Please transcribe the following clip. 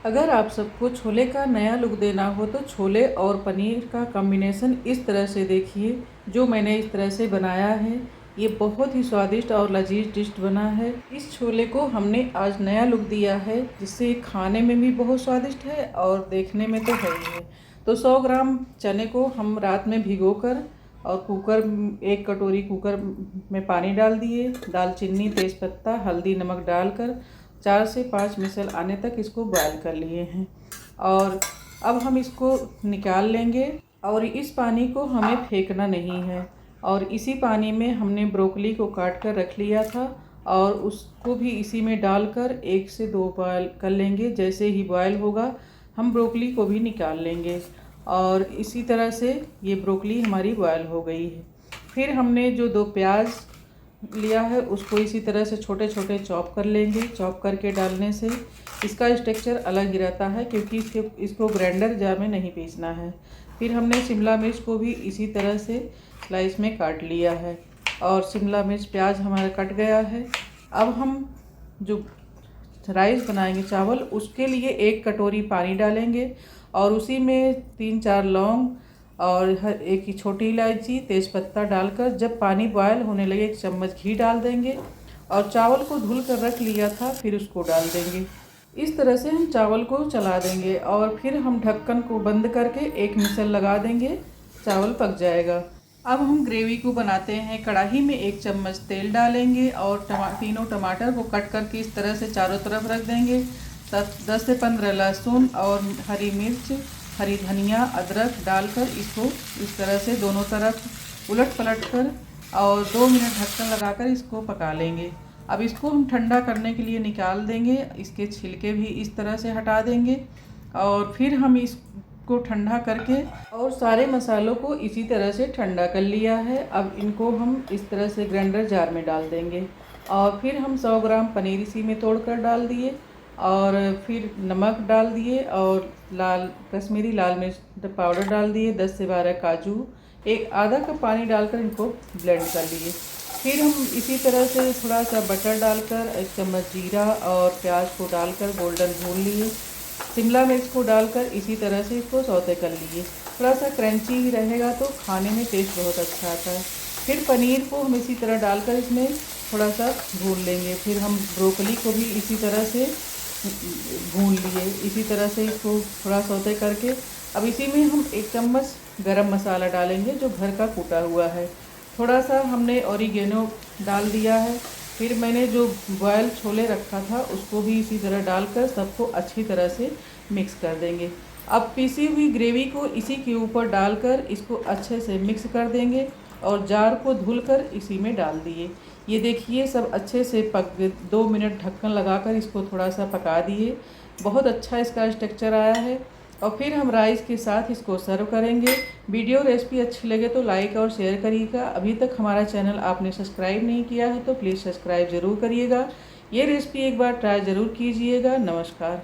अगर आप सबको छोले का नया लुक देना हो तो छोले और पनीर का कॉम्बिनेशन इस तरह से देखिए, जो मैंने इस तरह से बनाया है। ये बहुत ही स्वादिष्ट और लजीज डिश बना है। इस छोले को हमने आज नया लुक दिया है, जिससे खाने में भी बहुत स्वादिष्ट है और देखने में तो है ही है। तो 100 ग्राम चने को हम रात में भिगोकर और कुकर, 1 कटोरी कुकर में पानी डाल दिए। दालचीनी, तेज़पत्ता, हल्दी, नमक डालकर 4 से 5 विसल आने तक इसको बॉयल कर लिए हैं। और अब हम इसको निकाल लेंगे और इस पानी को हमें फेंकना नहीं है। और इसी पानी में हमने ब्रोकली को काट कर रख लिया था और उसको भी इसी में डालकर 1 से 2 बॉयल कर लेंगे। जैसे ही बॉयल होगा हम ब्रोकली को भी निकाल लेंगे और इसी तरह से ये ब्रोकली हमारी बॉयल हो गई है। फिर हमने जो 2 प्याज लिया है उसको इसी तरह से छोटे छोटे चॉप कर लेंगे। चॉप करके डालने से इसका स्ट्रक्चर अलग ही रहता है, क्योंकि इसको ग्राइंडर जार में नहीं पीसना है। फिर हमने शिमला मिर्च को भी इसी तरह से स्लाइस में काट लिया है और शिमला मिर्च, प्याज हमारा कट गया है। अब हम जो राइस बनाएंगे, चावल, उसके लिए 1 कटोरी पानी डालेंगे और उसी में 3-4 लौंग और एक ही छोटी इलायची, तेज़पत्ता डालकर जब पानी बॉयल होने लगे 1 चम्मच घी डाल देंगे और चावल को धुल कर रख लिया था फिर उसको डाल देंगे। इस तरह से हम चावल को चला देंगे और फिर हम ढक्कन को बंद करके 1 विसल लगा देंगे, चावल पक जाएगा। अब हम ग्रेवी को बनाते हैं। कढ़ाई में 1 चम्मच तेल डालेंगे और तीनों टमाटर को कट करके इस तरह से चारों तरफ रख देंगे। 10 से 15 लहसुन और हरी मिर्च, हरी धनिया, अदरक डालकर इसको इस तरह से दोनों तरफ उलट पलट कर और 2 मिनट ढक्कन लगाकर इसको पका लेंगे। अब इसको हम ठंडा करने के लिए निकाल देंगे। इसके छिलके भी इस तरह से हटा देंगे और फिर हम इसको ठंडा करके और सारे मसालों को इसी तरह से ठंडा कर लिया है। अब इनको हम इस तरह से ग्राइंडर जार में डाल देंगे और फिर हम 100 ग्राम पनीर इसी में तोड़कर डाल दिए और फिर नमक डाल दिए और कश्मीरी लाल मिर्च पाउडर डाल दिए। 10 से 12 काजू, एक आधा कप पानी डालकर इनको ब्लेंड कर लिए। फिर हम इसी तरह से थोड़ा सा बटर डालकर 1 चम्मच जीरा और प्याज को डालकर गोल्डन भून लिए। शिमला मिर्च को डालकर इसी तरह से इसको सौते कर लिए। थोड़ा सा क्रंची ही रहेगा तो खाने में टेस्ट बहुत अच्छा आता है। फिर पनीर को हम इसी तरह डालकर इसमें थोड़ा सा भून लेंगे। फिर हम ब्रोकली को भी इसी तरह से भून लिए। इसी तरह से इसको थोड़ा सौते करके अब इसी में हम 1 चम्मच गरम मसाला डालेंगे जो घर का कूटा हुआ है। थोड़ा सा हमने ऑरिगेनो डाल दिया है। फिर मैंने जो बॉयल छोले रखा था उसको भी इसी तरह डालकर सबको अच्छी तरह से मिक्स कर देंगे। अब पीसी हुई ग्रेवी को इसी के ऊपर डालकर इसको अच्छे से मिक्स कर देंगे और जार को धुलकर इसी में डाल दिए। ये देखिए सब अच्छे से पक गए। 2 मिनट ढक्कन लगाकर इसको थोड़ा सा पका दिए। बहुत अच्छा इसका स्ट्रक्चर आया है और फिर हम राइस के साथ इसको सर्व करेंगे। वीडियो रेसिपी अच्छी लगे तो लाइक और शेयर करिएगा। अभी तक हमारा चैनल आपने सब्सक्राइब नहीं किया है तो प्लीज़ सब्सक्राइब ज़रूर करिएगा। ये रेसिपी एक बार ट्राई ज़रूर कीजिएगा। नमस्कार।